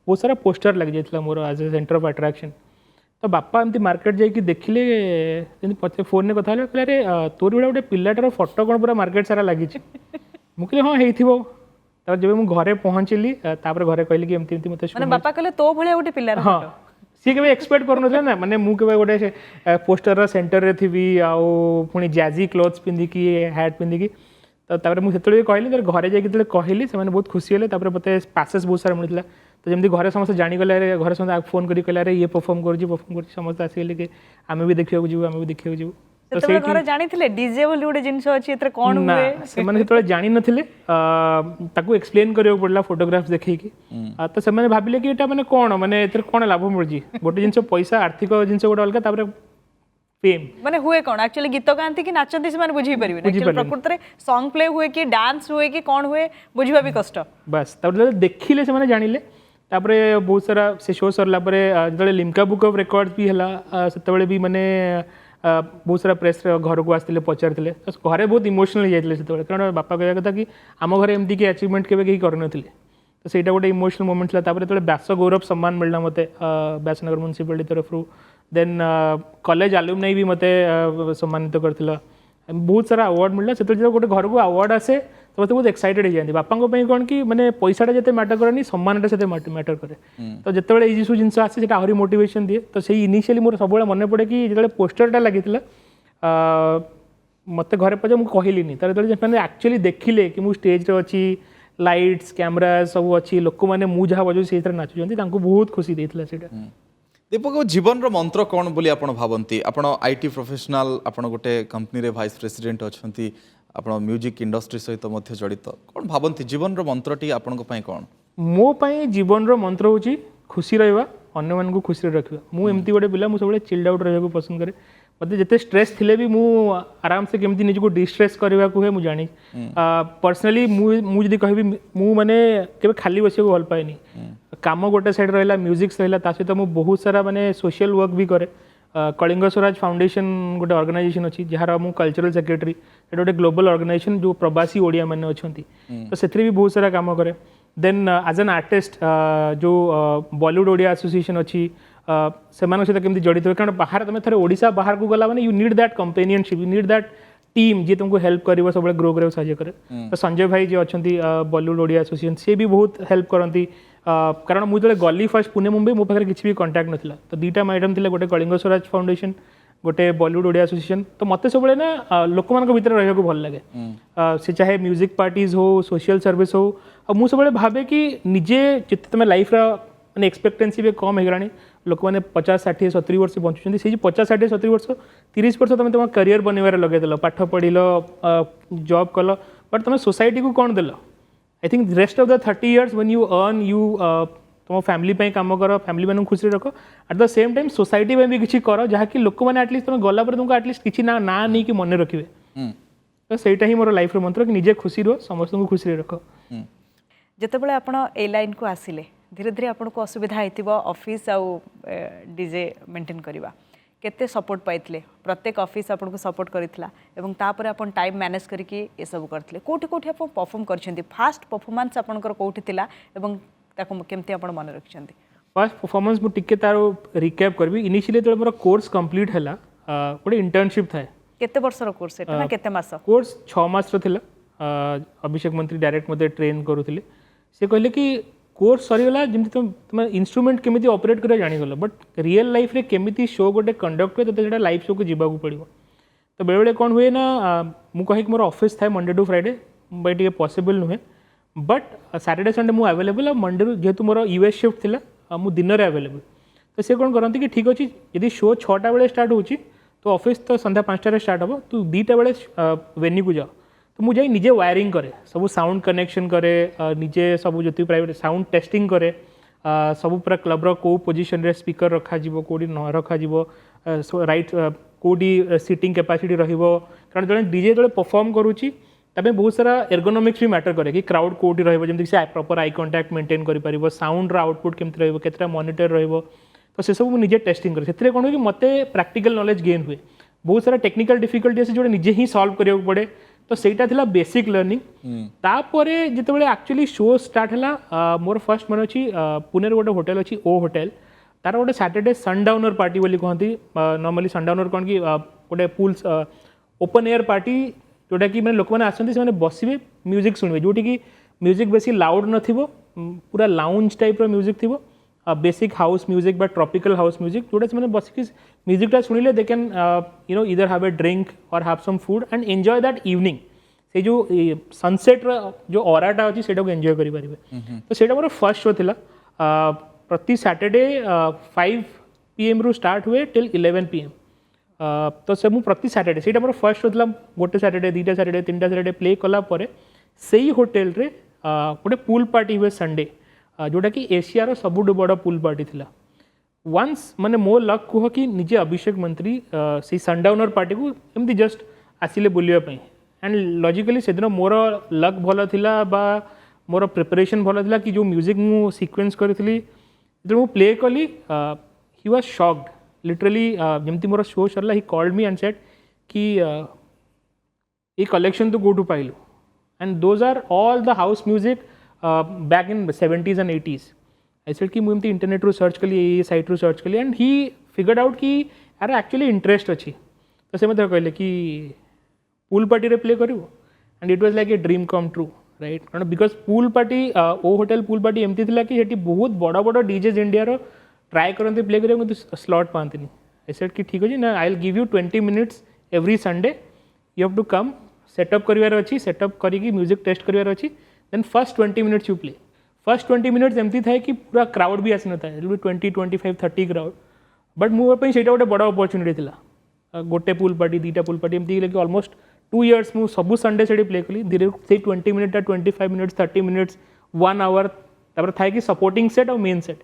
बहुत सारा पोस्टर लग जाइଥିଲା मोर as a centre of attraction तो बापा एमती मार्केट जाइए देखिले पचे फोन कथा कहले अरे तोर बड़ा गोटे पिलाटार फोटो कौन पूरा मार्केट सारा लगी मुझे हाँ होइथिबो तब जब मुझे घरे पहुँचली तापर घरे कहली कि एमती एमती मते माने बापा कहले तो भलिया गोटे पिलार हाँ सी के एक्सपेक्ट करन ना माने मु के गोटे पोस्टर सेंटर रे थी आउ पुणी जैजी क्लोथ्स पिंधिकी हैट पिंधिकी तो तापर मुझे कहली तर घरे जाइए कहली से बहुत खुशी हेले तापर मते पासेस बहुत सारा मिलता तो जमी घरे समस्त जानीगले घरे समस्त फोन करी कहले ये परफॉर्म कर समस्त आसगले कि आम भी देखा जीव आम भी देखा जीव तो से घर जानी थिले डीजे बोली गोटे जिंस अछि एतर कोन हुए से माने सेतले जानी नथिले ताकू एक्सप्लेन करियो पड़ला फोटोग्राफ्स देखि कि तो से माने भाबिले कि एटा माने कोन माने एतर कोन लाभ मिलजी गोटे जिंस पैसा आर्थिक जिंस गोटे अलगा तापर फेम माने हुए कोन एक्चुअली गीत गांती कि नाचंती से माने बुझी परिबे एक्चुअली प्रकृति रे सॉन्ग प्ले हुए कि डांस हुए कि कोन हुए बुझिबा भी कष्ट बस तापर देखिले से माने जानिले तापरे बहुत सारा से शो सरला परे जतले लिम्का बुक ऑफ रिकॉर्ड्स भी हला सेतबेले भी माने बहुत सारा प्रेस घर को आसते पचारे तो घरे बहुत इमोशनल जाते से कारण बापा कहवा कथा कि आम घर एमती कि अचिवमेंट केवे कहीं करन तो ସେଇଟା ଗୋଟେ इमोशनल मोमेंट था तापर ଯେତେବେଳେ ବ୍ୟାସ ଗୌରବ ସମ୍ମାନ ମିଳିଲା ମୋତେ ବ୍ୟାସନଗର ମ୍ୟୁନିସିପାଲିଟି ତରଫରୁ ଦେନ୍ କଲେଜ ଆଲୁମିନାଇ ବି ମୋତେ ସମ୍ମାନିତ କରିଥିଲା ବହୁତ ସାରା ଆୱାର୍ଡ଼ ମିଳିଲା ସେତେବେଳେ ଯେତେବେଳେ ଗୋଟେ ଘରକୁ ଆୱାର୍ଡ଼ ଆସେ ତ ମୋତେ ବହୁତ ଏକ୍ସାଇଟେଡ୍ ହେଇଯାନ୍ତି ବାପାଙ୍କ ପାଇଁ କ'ଣ କି ମାନେ ପଇସାଟା ଯେତେ ମ୍ୟାଟର କରେନି ସମ୍ମାନଟା ସେତେ ମ୍ୟାଟର କରେ ତ ଯେତେବେଳେ ଏଇ ସବୁ ଜିନିଷ ଆସେ ସେଇଟା ଆହୁରି ମୋଟିଭେସନ୍ ଦିଏ ତ ସେଇ ଇନିସିଆଲି ମୋର ସବୁବେଳେ ମନେ ପଡ଼େ କି ଯେତେବେଳେ ପୋଷ୍ଟରଟା ଲାଗିଥିଲା ମୋତେ ଘରେ ପଛେ ମୁଁ କହିଲିନି ତାର ଯେତେବେଳେ ସେମାନେ ଆକ୍ଚୁଆଲି ଦେଖିଲେ କି ମୁଁ ଷ୍ଟେଜ୍ରେ ଅଛି लाइट्स कैमरा सब अच्छी लोक मैंने मु जहाँ बजाऊ से नाचुंट बहुत खुशी देता है दीपक जीवन रो मंत्र कौन बोली आपण भावंती आपण आईटी प्रोफेशनल आपण गोटे कंपनी रे वाइस प्रेसिडेंट अच्छी आपण म्यूजिक इंडस्ट्री सहित मध्य जड़ित कौन भावंती जीवन रो मंत्रटी आपण कौन मो पाई जीवन रो मंत्र होची खुशी रहिबा अन्य मन को खुशी रखिबा मु एमती गोटे पिला मु सब चिल्ड आउट रहबा पसंद करे मतलब जिते स्ट्रेस थिले भी मु आराम से केमती निज को डिस्ट्रेस करबा को है मु जानी पर्सनली मु जदी कहबी मु माने केबे खाली बसिया को भल पाएनी काम गोटे साइड रहला म्यूजिक रहला ता सहित मु बहुत सारा माने सोशल वर्क भी करे कलिंग स्वराज फाउंडेशन गोटे ऑर्गेनाइजेशन अच्छी जहाँ मु कल्चरल सेक्रेटरी एटा गोटे ग्लोबल ऑर्गेनाइजेशन जो प्रवासी ओडिया माने अछंती तो सेथरे भी बहुत सारा काम करे देन एज एन आर्टिस्ट जो बॉलीवुड ओडिया एसोसिएशन अच्छी से सहित केमती जड़ित हुए कारण बाहर तुम थे ओडिशा बाहर को गला माने you need that companionship you need that team जी तुमको हेल्प कर सब ग्रो कर साहय करे तो संजय भाई जी अच्छा बॉलीवुड ओडिया एसोसिएशन सी भी बहुत हेल्प करती कारण मुझे गली फर्स्ट पुणे मुंबई मो पाखे किसी भी कंटाक्ट नाला तो दुईटा मैडम थे गोटे कलिंग स्वराज फाउंडेशन गोटे बॉलीवुड ओडिया एसोसिएशन तो मत सब ना लोक मान भर रहा भल लगे से चाहे म्यूजिक पार्टीज हो सोशल सर्विस हो मुझे सब भावे कि निजे जिते तुम लाइफ मैंने एक्सपेक्टेन्सी भी कम होगा लोक मैंने 50-60 70 वर्ष बंचुं से 50-60 70 वर्ष 30 वर्ष तुम तुम करियर बनवार लगेदेल पाठ पढ़ल जॉब कल बट तुम सोसाइटी को कौन देल I think rest of the 30 years when you earn you तुम फैमिली काम कर फैमिली मैंने खुशी रख eight the same time society में भी किसी कर जहाँकि लोक मैंने एटलिस्ट तुम गला तुमको एटलिस्ट किसी ना नहीं कि मन रखिए तो सहीटा ही मोर लाइफ मंत्र कि निजे खुशी रह समस्त को खुशी रख जितेबाला आपण ए लाइन को आसिले धीरे धीरे आपन को असुविधा होइतिबो ऑफिस आउ डीजे मेंटेन करबा केते सपोर्ट पाइतले प्रत्येक ऑफिस आपन को सपोर्ट करितला एवं तापर आपन टाइम मैनेज करके ए सब करतले कोठी कोठी आपन परफॉर्म करछन्ती फास्ट परफॉर्मेंस आपन कर कोठी थिला एवं ताको केमते आपन मन रखछन्ती फास्ट परफॉर्मेंस मु टिके तारो रिकैप करबी इनिशियली तो मोर कोर्स कंप्लीट हला गोटे इंटर्नशिप थाए केते वर्ष रो कोर्स एटा ना केते मास कोर्स 6 मास रो थिला अभिषेक मंत्री डायरेक्ट मते ट्रेन करूथिले से कहले कि कोर्स सरीगला जमी तुम इंस्ट्रूमेंट केमी ऑपरेट कर जानीगल बट रियल लाइफ रे केमी शो गोटे कंडक्ट हुए तो लाइव शो को जीवाक पड़ो तो बेले बेले कौन हुए ना मु कहे मोर ऑफिस था मंडे टू फ्राइडे बट ये पॉसिबल नुहे बट सैटरडे संडे मु अवेलेबल मंडे जेहेतु मोर यूएस शिफ्ट थिला मु दिन में अवेलेबल तो से कौन करती कि ठीक अच्छे यदि शो 6टा बेले स्टार्ट हो तो ऑफिस तो संध्या 5टार स्टार्ट हम तू 2टा बेले वेन्यू को जाओ तो मुझे निजे वायरिंग करे सब साउंड कनेक्शन करे निजे सब जो प्राइवेट साउंड टेस्टिंग करे सब पूरा क्लब्र को पोजिशन रे स्पीकर रखा कौटी न रखा राइट कौटी सीटिंग कैपेसिटी रहिबो कारण जड़े डीजे जो परफॉर्म करुच्ची तमें बहुत सारा एर्गोनोमिक्स भी मैटर करे कि क्राउड कौटी रही से प्रॉपर आई कांटेक्ट मेंटेन कर साउंड आउटपुट केमती रहिबो केतटा मॉनिटर रहिबो तो से सब मुझे टेस्टिंग करे से कौन कि मते प्रैक्टिकल नॉलेज गेन हुए बहुत सारा टेक्निकल डिफिकल्टी अच्छे जो निजे ही सॉल्व करिया पड़े तो सेटा थिला बेसिक लर्निंग तापरे जितेबाला एक्चुअली शो स्टार्ट है मोर फर्स्ट मन अच्छी पुणे गोटे होटेल अच्छी ओ होटेल तार गोटे सैटरडे सनडाउनर पार्टी बोली कहती नॉर्मली सनडाउनर कौन कि गोटे पुल्स ओपन एयर पार्टी जोटा कि मैंने लोक मैंने आसते से बसवे म्यूजिक शुणवे जोटी कि म्यूजिक बेसी लाउड न पूरा लाउंज टाइप म्यूजिक थी बेसिक हाउस म्यूजिक बा ट्रॉपिकल हाउस म्यूजिक जोटा से बसिक म्यूजिकटा शुणिले they can you know either have a drink or have some food and enjoy that evening से जो सनसेट जो ऑराटा अच्छी से एंजॉय करें तो सेटा मोर फर्स्ट शो थिला प्रति सैटरडे 5 PM रु स्टार्ट हुए टिल 11 PM तो से मु प्रति सैटरडे से मोर फर्स्ट शो थिला गोटे सैटरडे 2टा सैटरडे 3टा सैटरडे प्ले कला परे सेही होटेल रे गोटे पूल पार्टी हुए संडे जोटा कि एशियार सबुठ बड़ पूल पार्टी थिला वंस माने मो लक कह कि निजे अभिषेक मंत्री से सनडाउनर पार्टी को एमती जस्ट आसिले बुलिया एंड लॉजिकली से दिन मोर लक भल थिला बा मोर प्रिपरेशन भल थिला कि जो म्यूजिक मु सीक्वेंस करी जो मु प्ले कली ही वाज शॉक्ड लिटरली जमती मोर शो सरला he called me and said कि ये कलेक्शन तो गोटू पाइलु and those are all the house music back in 70s and 80s I said कि मुझे इंटरनेट रू सर्च कली ये साइट रू सर्च कली एंड ही फिगर्ड आउट कि यार एक्चुअली इंटरेस्ट अच्छी तो से मतलब कहले कि पूल पार्टी रे प्ले करू and it was like a dream come true right कारण बिकज पूल पार्टी ओ होटेल पूल पार्टी एमती थिला कि हेटी बहुत बड़ बड़ डीजेज इंडिया रो ट्राए करते प्ले करिया किंतु स्लॉट पाती आई सेड कि ठीक अच्छे ना I will give you 20 minutes every Sunday you have to come setup करिवार अच्छी सेटअप करी म्यूजिक टेस्ट करिवार अच्छी then first 20 minutes you play first 20 minutes एमती थाए कि पूरा क्राउड भी आसी नता 20 25 30 क्राउड बट मोर से गोटे बड़ अपॉर्चुनिटी थिला गोटे पूल पार्टी 2टा पूल पार्टी एमती कि ऑलमोस्ट 2 years मु सबू संडे से प्ले कली धीरे से 20 minutes 25 minutes 30 minutes 1 hour तापर थाए कि सपोर्टिंग सेट और मेन सेट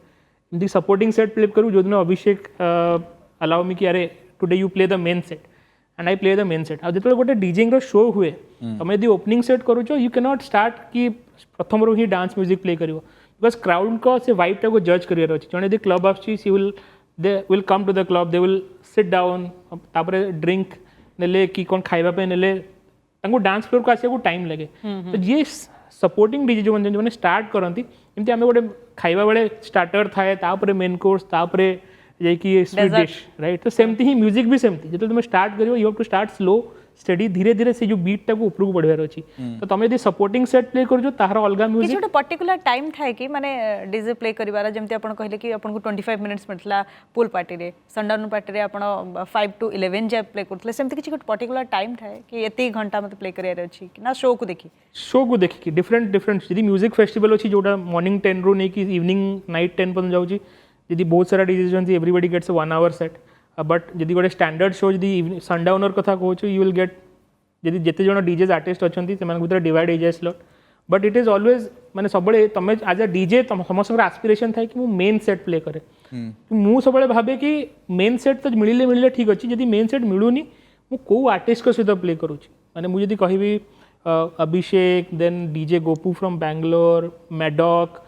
एमती सपोर्टिंग सेट प्ले करूँ जो दिन अभिषेक अलाउ मी कि अरे today you play the main set and I play the main set आज जो गोटे डीजिंग शो हुए तुम यदि ओपनिंग सेट करुच यू कैन नॉट स्टार्ट कि प्रथम रू ही डांस म्यूजिक प्ले कर बिकज क्राउड को से वाइब टाक जज कर जड़े यदि क्लब आसी they will come to the club they will sit down तापर ड्रिंक नेले कि कौन खाइबा नेले डांस फ्लोर को आसा टाइम लगे तो ये सपोर्टिंग डीजे जो मैंने स्टार्ट करती एमती आम गोटे खाइबा बेले स्टार्टर थाए तापर मेन कोर्स तापर जाकि स्वीट डिश राइट तो सेमती ही म्यूजिक भी सेमती जो तुम स्टार्ट कर you have to start slow study धीरे धीरे से जो बीट टाक ऊपर को बढ़ियार अच्छी तो तुम यदि सपोर्टिंग सेट प्ले कर तार अलग म्यूजिक किसी पर्टिकुलर टाइम थाए कि माने डीजे प्ले करिवार जमती आपण कहले कि आपन को 25 minutes मिलला पूल पार्टी रे सनडाउन पार्टी रे आपण 5 to 11 जे प्ले करथले सेमती किसी पर्टिकुलर टाइम थाए कि एते घंटा मते प्ले करियार अछि कि ना शो को देखि कि डिफरेंट यदि म्यूजिक फेस्टिवल अछि जोटा मॉर्निंग 10 रू नै कि इवनिंग नाइट 10 पन जाउची यदि बहुत सारा डीजे जंती everybody gets 1 hour set but यदि गोटे स्टैंडर्ड शो यदि सनडाउनर कथा कहूँ यू विल गेट यदि जिते जन डीजेज आर्टिस्ट अच्छा से डिवाइड हो जाए slot but it is always माने सब तुम एज अ डीजे समस्त आस्पिरेशन था कि मु मेन सेट प्ले करे मु सब भावे कि मेन सेट तो मिले ठीक अच्छे जदि मेन सेट मिलूनी मु को आर्टिस्ट सहित प्ले करुँच माने मुझे जदि कहबी Abhishek then DJ Gopu from Bangalore Madoc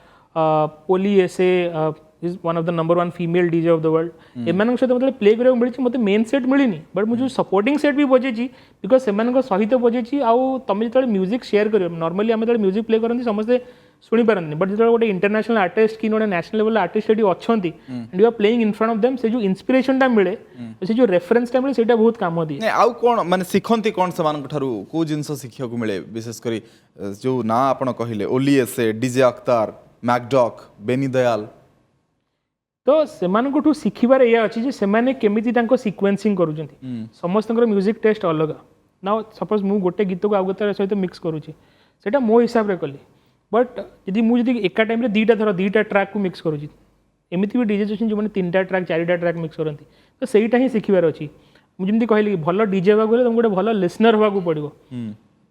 पोली एसे is one of the number 1 female DJ of the world एमान सहित मतलब प्ले करा मिली मतलब मेन सेट मिलनी बट मुझे सपोर्टिंग सेट भी बजे बिकज से सहित बजे आउ तुम जो म्यूजिक शेयर कर नॉर्मली आम जो म्यूजिक प्ले करते समस्ते शुणी पारती बट जो गोटे इंटरनेशनल आर्टिस्ट कि गोटे नेशनल लेवल आर्टिस्ट ये अच्छा and you are playing in front of them से जो इंस्पिरेशन टा मिले से जो रेफरेंस टा मिले सेटा बहुत काम दिए आउ कौन माने सिखंती कौन से मान ठारू को जिंस शिखिया को मिले विशेष करी जो ना आपण कहिले ओली एसे डीजे अख्तार मैकडॉक बेनी दयाल तो से शिखबार या अच्छी से केमिति सिक्वेन्सिंग कर समस्त म्यूजिक टेस्ट अलग ना सपोज मु गोटे गीत को आउ गोटे सहित मिक्स करुँची से मो हिसाब से कली बट यदि मुझे एका टाइम 2टा ट्रैक को मिक्स करुँची एमती भी डीजे अच्छे जो 3टा ट्रैक 4टा ट्रैक मिक्स करती तो सहीटा ही शिखबार अच्छी मुझे कहली भल डीजे हाँ तुम गोटे भल लिसनर हाँ पड़ो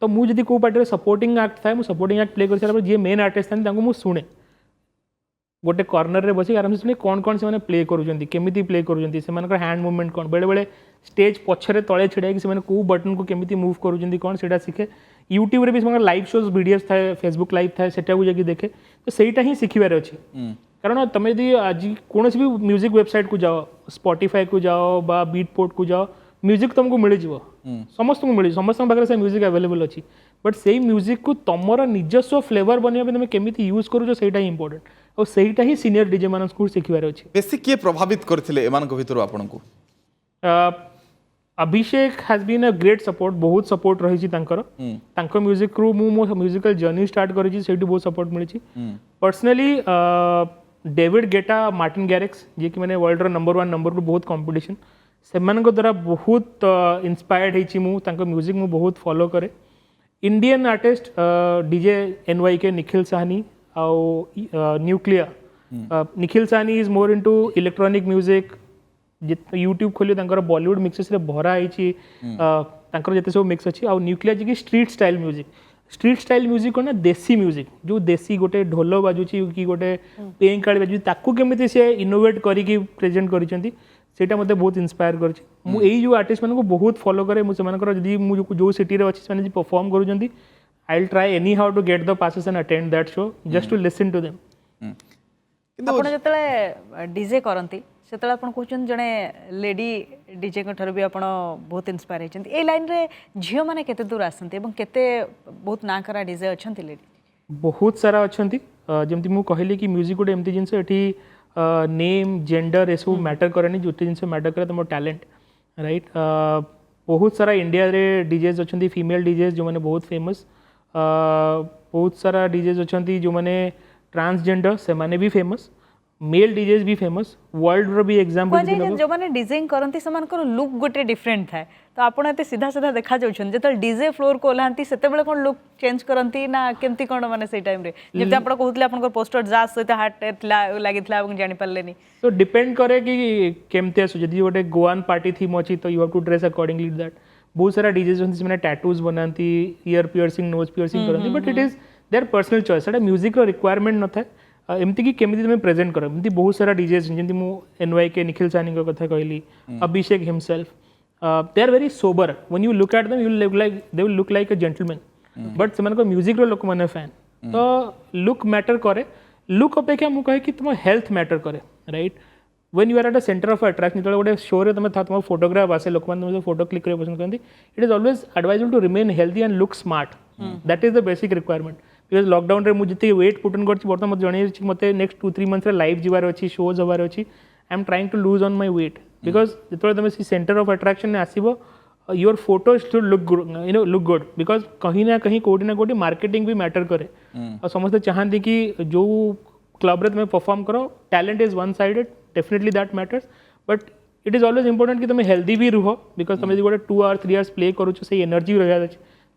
तो मुझे जब कौ पार्टी सपोर्टिंग एक्ट था सपोर्टिंग एक्ट प्ले कर सारा जी मेन आर्टिस्ट था मुझे शुणे गोटे कर्नर में बस आराम से शुणे कौन कौन से प्ले करुँच प्ले करुँच हैंड मुवमेंट कौन बेले बेले स्टेज पछरे तले छिड़ा कि कौ बटन को केमी मुव करुँच कौन से सीखे यूट्यूब भी से लाइव शोज वीडियोस थाए फेसबुक लाइव थाए सेटा को जाकि देखे तो सहीटा ही शिखबार अच्छे कारण तुम यदि आज कौन भी म्यूजिक वेबसाइट को जाओ स्पॉटिफाई को जाओ बा बीटपोर्ट को जाओ म्यूजिक तुमको मिल समस्त को मिल समस्त पाखे से म्यूजिक अवेलेबल अच्छी बट से म्यूजिक को तुमर निजस्व फ्लेवर बनवा तुम केमी यूज करूँ से इंपोर्टेंट और सहीटा ही सीनियर डीजे मान शिखबार अच्छे बेसी किए प्रभावित करथिले एमान को भितर आपन को Abhishek has been a great support बहुत सपोर्ट रही तांकर म्यूजिक रू मो म्यूजिकल जर्नी स्टार्ट करी से बहुत सपोर्ट मिली personally David Guetta Martin Garrix जी कि मैंने वर्ल्ड नंबर 1 नंबर 2 बहुत कंपटीशन से द्वारा बहुत इंस्पायर्ड होती मुझे म्यूजिक मु बहुत फॉलो करे Indian artist DJ NYK Nikhil Sahni आउ Nucleya Nikhil Sahni is more into electronic music YouTube खोलियो तांकर बॉलीवुड मिक्सेस रे भरा होती जिते सब मिक्स अच्छी आउ न्यूक्लियर जी स्ट्रीट स्टाइल म्यूजिक ना देसी म्यूजिक जो देसी गोटे ढोल बाजुची कि गोटे पें काली बाजुची ताकू केमिति से इनोवेट करिकी प्रेजेंट करिसेंती सेटा मते बहुत इंस्पायर करछि मु एई जो आर्टिस्ट मन को बहुत फॉलो करे मु सेमानकर जदी मु जो सिटी रे अछि से परफॉर्म करूछंती I will try anyhow to get the passes and attend that show just to listen to them आपण जतले डीजे करंती सेतले आपण कहउछन जने लेडी डीजे ठार भी आपण बहुत इंस्पायर होइछंती ए लाइन रे झियो माने केते दूर आसंती एवं केते बहुत ना करा डीजे अछंती लेडी बहुत सारा अछंती जेमति मु कहली कि म्यूजिक गोटे एमती जिंस एठी नेम जेंडर ये सब मैटर करे जोटे जिन मैटर करे तुम टैलेंट राइट बहुत सारा इंडिया रे डीजेज अच्छा फीमेल डीजेज जो मैंने बहुत फेमस बहुत सारा डीजेज अच्छा जो मैंने ट्रांसजेंडर से माने भी फेमस मेल डीजेज भी फेमस वर्ल्ड रो भी एग्जांपल जो माने डिजाइन करंती समानकर लुक गोटे डिफरेंट थाए तो आपण एते सीधा सीधा देखा जाउछन जेतल डीजे फ्लोर को ओलांती सेते बेले कोन लुक चेंज करंती ना केमती कोन माने से टाइम रे जेते आपण कहउतले आपनकर पोस्टर जास सहित हार्ट लागितला এবং जानि पारलेनी तो डिपेंड करे कि केमती आसु जदी गोटे गोवान पार्टी थीम अछि तो you have to dress accordingly that बहुत सारा डीजेज होंती से टैटूज बनाती ईयर पियर्सिंग नोज पियर्सिंग करंती but it is their personal choice एटा म्यूजिक रो रिक्वायरमेंट न था एमती कि केमिति तुम प्रेजेंट कर एमती बहुत सारा डीजेज जमी मु NYK निखिल साहनी कथा कहली Abhishek himself they are very sober when you look at them you will look like a gentleman but से म्यूजिक रो लोक माने फैन तो लुक मैटर करे लुक अपेक्षा मु कहे कि तुम हेल्थ मैटर करे right when you are at a centre of attraction जो गोटे शो रे तुम तुम फोटोग्राफ आसे लोक मैंने फोटो क्लिक करने पसंद करती it is always advisable to remain healthy and look smart that is the basic requirement because lockdown रे मुझे वेट पुटन कर बर्तमान मत जन मत नेक्स्ट 2-3 मंथ्स लाइव जीवार अच्छी शोज हबार अच्छी I am trying to lose on my weight because जो तुम सेंटर ऑफ अट्रैक्शन आसब your photo should look look good because कहीं ना कहीं कोटी ना कोटी मार्केटिंग भी मैटर करे और समस्त चाहती कि जो क्लब रे तुम परफॉर्म करो talent is one sided definitely that matters but it is always important कि तुम हेल्दी भी रुह बिकॉज तुम गोटे 2 or 3 hours प्ले करूँ से एनर्जी रहा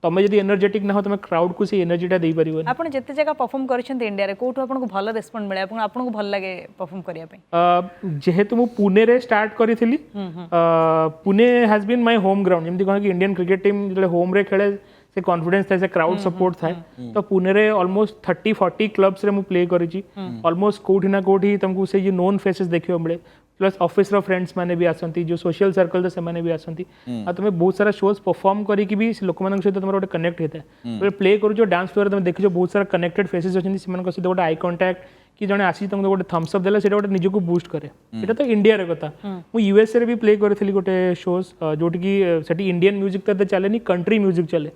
तुम जब एनर्जेटिक ना हो तुम क्राउड को से एनर्जीटा दे पार आप जिते जगह परफॉर्म कर इंडिया कौटू आपको भल रेस्पॉन्ड मिले आपको भल लगे परफॉर्म करने जेहेतु मु पुणे रे स्टार्ट करी Pune has been my home ground जमी कह कि इंडियन क्रिकेट टीम जो होम रे खेले से कॉन्फिडेंस था से क्राउड सपोर्ट था तो पुणे रे ऑलमोस्ट 30-40 क्लब्स रे मु प्ले करी ऑलमोस्ट कोठी ना कोठी तुमको से नोन फेसेस देखियो मिले प्लस ऑफिस रो फ्रेंड्स माने भी आसंती जो सोशल सर्कल से माने भी आसंती आ तुम बहुत सारा शोज परफॉर्म करी कि भी लोक मान सहित तुम गोटे कनेक्ट होता है प्ले करूँ डांस फ्लोर तुम देखियो बहुत सारा कनेक्टेड फेसेस अच्छी से सहित गोटे आई कांटेक्ट कि जने आसी तुमको गोटे थम्स अप देला सेटा गोटे निजको बूस्ट करे एटा तो इंडिया रे कथा मु यूएसए रे भी प्ले करथिली गोटे शोज जोटी कि सेठी इंडियन म्यूजिक तो चले नी कंट्री म्यूजिक चले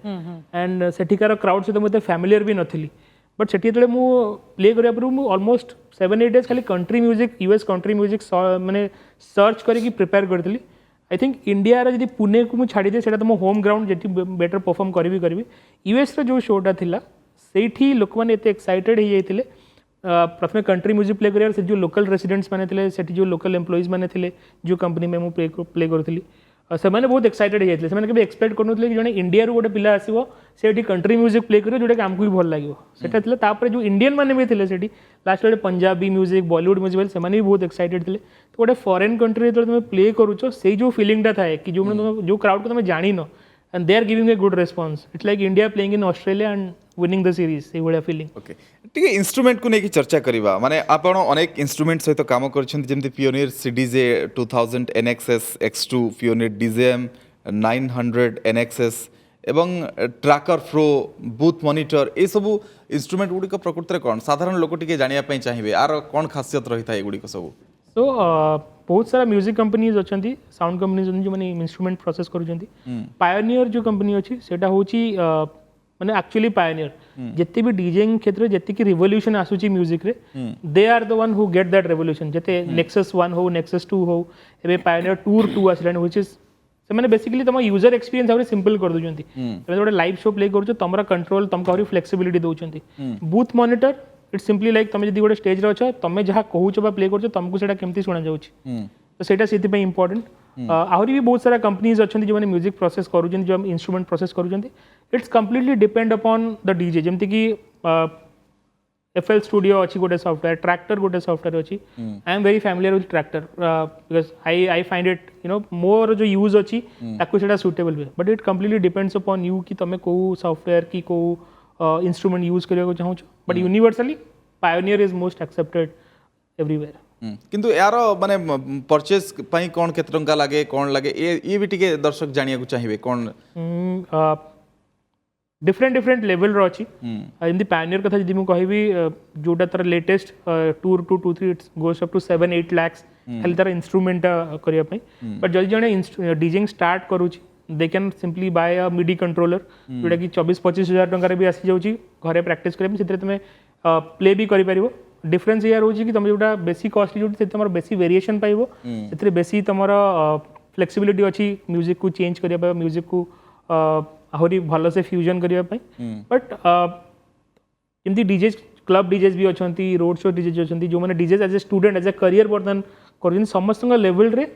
एंड सेठिकार क्राउड से तो मते फैमिलियर भी नथिली बट सेठी जेतले मु प्ले करिया पर मु ऑलमोस्ट 7-8 days खाली country music US country music माने सर्च करी प्रिपेयर करथिली आई थिंक इंडिया रे जदी पुणे को मु छाड़ी दे सेटा तो मो home ground jetty better perform करी यूएस रे जो शोटा थिला सेठी लोक माने एते एक्साइटेड हे जाइतिले प्रथम कंट्री म्यूजिक प्ले करिया से जो लोकल रेसिडेंट्स माने थिले सेठी जो लोकल एम्प्लॉइज माने थिले जो कंपनी में मु प्ले करथिली से मैंने बहुत एक्साइटेड होते हैं एक्सपेक्ट करूँ कि जड़े इंडिया गोटे पिला आसो से कंट्री म्यूजिक प्ले करें जोटा आमको भी भल लगे सेटा जो इंडियन मैंने भी थे लास्ट गोटे पंजाबी म्यूजिक बॉलीवुड म्यूजिक से भी बहुत एक्साइटेड थे तो गोटे फॉरेन कंट्री जो तुम प्ले करुच से जो फिलिंगटा थाए कि जो क्राउड को तुम जान and they are giving a good response. It's like India playing in Australia and winning the series. They would have feeling. Okay टिके इंस्ट्रूमेंट को लेकिन चर्चा करिबा माने आपण अनेक इंस्ट्रूमेंट सहित काम करछन जेमति Pioneer CDJ 2000 NXS X2 Pioneer DJM 900 NXS एवं ट्रैकर फ्रो बूथ मॉनिटर ए सब इंस्ट्रूमेंट गुडी प्रकृति रे कोन साधारण लोक टिके जानिया पई चाहिबे आर कोन खासियत रही था एगुडी को सब So बहुत सारा म्यूजिक कंपनीज अच्छी साउंड कंपनीज जो मैंने इंस्ट्रूमेंट प्रोसेस करुँच पायोनियर जो कंपनी अच्छी सेटा होची माने एक्चुअली पायोनियर जिते भी डीजेइंग क्षेत्र में जितकी रिवोल्यूशन आसूची म्यूजिक रे they are the one who get that revolution जते नेक्सस 1 हो नेक्सस 2 हो एबे पायोनियर टूर 2 आसलानी व्हिच इज से मैंने बेसिकली तुम यूजर एक्सपीरियंस आउरे सिंपल कर दोजंती तमे गोटे लाइव शो प्ले करूछ तमरा कंट्रोल तुमको आउरे फ्लेक्सिबिलिटी दोचंती booth monitor it's simply like तुम जदि गोटे स्टेज रे अछ तुम जहाँ कहूछ बा प्ले करूछ तुमको सेटा केमती सुना जाउछ तो सेटा सेति पे इंपोर्टेंट आहरी भी बहुत सारा कंपनीज अच्छी जो मैंने म्यूजिक प्रोसेस करूँ जो इंस्ट्रूमेंट प्रोसेस करूँ it's completely depend upon the DJ जमती कि FL स्टूडियो अच्छी गोटे सॉफ्टवेयर ट्रैक्टर गोटे सॉफ्टवेयर अच्छी I am very familiar with tractor because I find it more जो यूज अच्छी ताकू सेटा सुटेबल हुए but it completely depends upon you कि तुम कौ सॉफ्टवेयर कि कौ इंस्ट्रूमेंट यूज करने चाहूँ but universally pioneer is most accepted everywhere किंतु यार माने परचेस पई कोन केते टंका लागे कोन लागे ये भी टिके दर्शक जानिया को चाहिबे कोन डिफरेंट लेवल रो अछि एमदी पायोनियर कथा जदि मु कहबी जोटा तर latest 2 to 2-3 it's goes up to 7-8 lakhs खाली तर इंस्ट्रूमेंट करिया पई बट जदि जने डीजिंग स्टार्ट करूछि they can simply buy a MIDI controller जोटा कि 24-25 हजार टंका रे भी आसी जाउछि घरे प्रैक्टिस करे सितरे तमे प्ले भी करि परिबो डिफरेंस या रोची कि तुम जोटा बेसी कॉस्टली जोटी तुम बेसी वेरिएशन पाइबो सेतरे बेसी तुमर फ्लेक्सिबिलिटी अछि म्यूजिक को चेंज करिया पय म्यूजिक को आहुरी भल से फ्यूजन करिया पय बट एमती डीजे क्लब डीजेस भी अच्छी रोड शो डीजेस अच्छी जो मैंने DJs as a student as a career बर्तन कर समस्त लेवल रे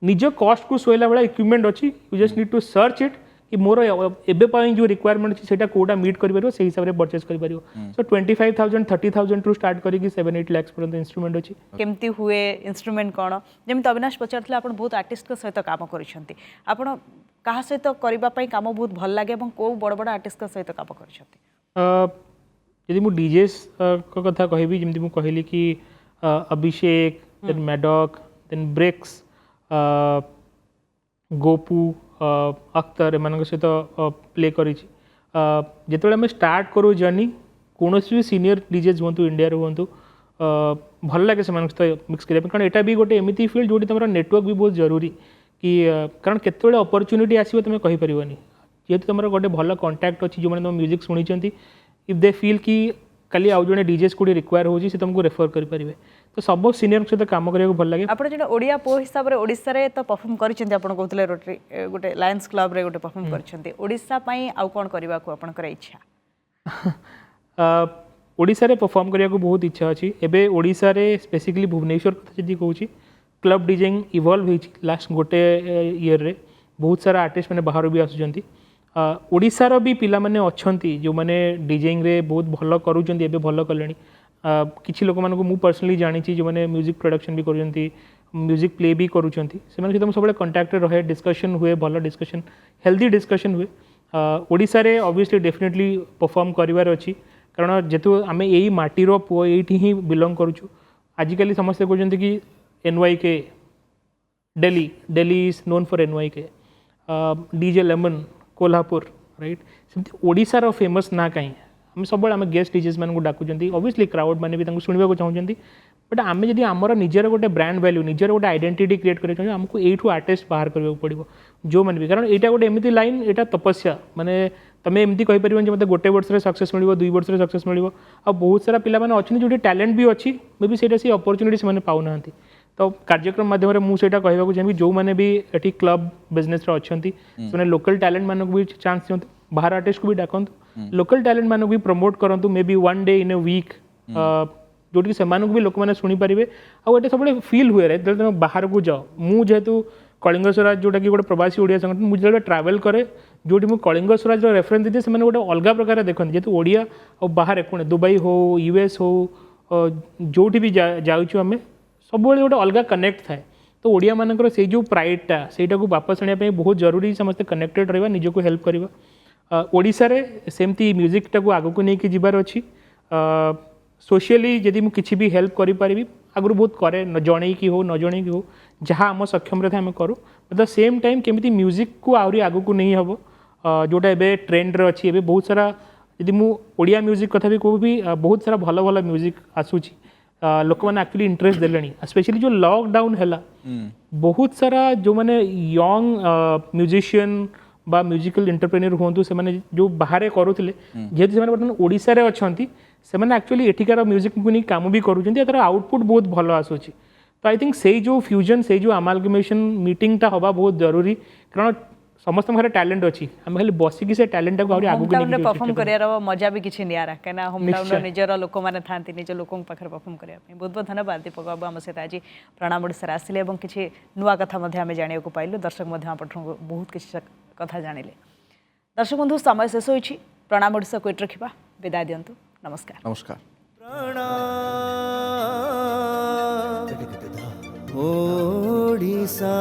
निज कॉस्ट को सोइला वाला इक्विपमेंट अच्छी you just need to search it कि मोर एबे जो रिक्वायरमेंट अच्छी सेटा कोटा मीट कर पारिबो से हिसाब रे परचेस कर पारिबो सो 25,000 30,000 टू स्टार्ट करी कि 7-8 लाख पर्यंत इंस्ट्रूमेंट अच्छी केमती हुए इंस्ट्रूमेंट कौन जमी अविनाश पचार आप बहुत आर्टिस्ट सहित काम कर आप क्या सहित करने काम बहुत भल लगे कौ बड़ बड़ आर्टिस्ट सहित काम कर मु डीजेस कथा कहबी जमी मु कहली कि अभिषेक देन मैडॉक देन ब्रेक्स गोपू अख्तर एम सहित प्ले करी जिते आम स्टार्ट करूँ जर्नी कौन भी सीनियर डीजेज हूँ इंडिया हूँ भल लगे से मिक्स करने कारण यहाँ भी गोटे एमती फील्ड जो तुम नेटवर्क भी बहुत जरूरी कि कारण केतबेले अपॉर्चुनिटी आसो तुम कहीपर जेहेतु तुम गोटे भल कंटाक्ट अच्छी जो मैंने तुम म्यूजिक शुणी इफ दे फील कि खाली आउ जो डीजेस कोई रिक्वायर हो तुमको रेफर करेंगे तो सब सीनियर सहित काम करने भल लगे आप जो ओडिया पो हिसाब से ओडिशा रे तो परफॉर्म करछन्ते आपण कहतले रोटरी गोटे लायंस क्लब रे गोटे परफॉर्म करछन्ते ओडिशा पई आउ कोन करबा को आपनकर इच्छा ओडिशा रे परफॉर्म करने को बहुत इच्छा अच्छी एबे ओडिशा रे स्पेसिफिकली भुवनेश्वर कथा जदि कहूँ क्लब डीजेइंग इवॉल्व हो लास्ट गोटे ईयर रे बहुत सारा आर्टिस्ट मैंने बाहर भी आसुचंती ओडिशार भी पिला माने अच्छंती जो माने डीजेइंग रे बहुत भल करूचंती एबे भल कलेनी किछि लोक मानको मु पर्सनली जानी जो मैंने म्यूजिक प्रोडक्शन भी करूचंती म्यूजिक प्ले भी करूचंती से माने सब कंटाक्ट रहे डिस्कशन हुए भल डिस्कशन हेल्दी डिस्कशन हुए ओडिशा रे ऑब्वियसली डेफिनेटली परफॉर्म करिवार अछि कारण जेतु आमे एई माटीर पुओ एठी ही बिलोंग करूछु आजिकली समस्या कहते कि NYK Delhi is known for NYK DJ Lemon Kolhapur right सेमती ओडिशार फेमस ना कहीं आम सब आम गेस्ट डीजेस मान को डाकुचंती ऑब्वियसली क्राउड मैंने भी शुणा चाहूँगी बट आम जब आमर निजर गोटे ब्रांड वैल्यू निजर गोटे आइडेंटिटी क्रिएट कर आमको एठू आर्टिस्ट बाहर करने पड़ो जो मैंने भी कारण यहाँ गोटे एमती लाइन यहाँ तपस्या माने तुम एमती कहीपर मतलब गोटे वर्ष सक्सेस मिल 2 वर्ष सक्सेस मिल बहुत सारा पिला अच्छा जो टैलेंट भी अच्छी मे भी से अपॉर्चुनिटी से पाऊना तो कार्यक्रम माध्यम मुझे कहवाक चाहिए जो मैंने भी ये क्लब बिजनेस अच्छा से लोकल टैलेंट मानक भी चांस दिखाँ बाहर आर्टिस्ट को भी डाकतु लोकल टैलेंट मानक भी प्रमोट करूँ maybe 1 day in a week जोटि से भी लोक मैंने शुणिपारे आटे सब फिल हुए तुम बाहर को जाओ मुझे जेहेतु कलिंग स्वराज जोटा कि गोटे प्रवासी ओडिया संगठन मुझे जो ट्रावेल करे जो कलिंग स्वराज रेफरेन्स देते हैं गोटे अलग प्रकार देखते जेहेतु ओडिया और बाहर कौन दुबई हो US हो जो भी जाऊँ आम सब गोटे अलग कनेक्ट थाए तो ओडिया मानकर से जो प्राइडटा सेटा को वापस आने बहुत जरूरी समस्त कनेक्टेड रहा निज को हेल्प करवा ओडिशा रे सेमती म्यूजिकटा को आगू को लेकिन जीवार अच्छी सोशियली जदि मु किसी भी हेल्प करि परिबी आगु बहुत करे न जणे की हो न जणे की हो जहाँ आम सक्षम रे आम करूँ एट द सेम टाइम केमी म्यूजिक को आहरी आगू को नहीं हम जोटा एबे ट्रेंड रे अच्छी एबे बहुत सारा यदि मु ओडिया म्यूजिक कथा भी कहूँ भी बहुत सारा भल भल म्यूजिक आसूची लोक मैंने एक्चुअली इंटरेस्ट देले स्पेशली जो लॉकडाउन है बहुत सारा जो मैंने यंग म्यूजिशियन बा म्यूजिकल एंटरप्रेन्योर हूँ से मैंने जो बाहर करूले जेहेतु से बर्तमान ओडिशा रे अच्छी से एक्चुअली एठिकार म्यूजिक को नहीं काम भी करूँ तार आउटपुट बहुत भल आसूची तो आई थिंक से जो फ्यूजन से जो अमालगमेशन मीटिंगटा हवा बहुत जरूरी कारण समस्त घर टैलेंट अच्छी आम खाली बसिकी से टैलेंट को आगू परफॉर्म करार मजा भी किसी निरा कहीं होम टाउन निजर लोक मैंने था निज लोकों पाखे परफॉर्म करने बहुत बहुत धन्यवाद दीपक बाबू आम सहित आज प्रणाम ओडिशा आसिले और किसी नुआ कथा आम जाना पाइलु दर्शक बहुत किसी कथा जानिले दर्शक बंधु समय शेष हो प्रणाम ओडिशा को रखा विदाय दिंतु नमस्कार नमस्कार ओडिशा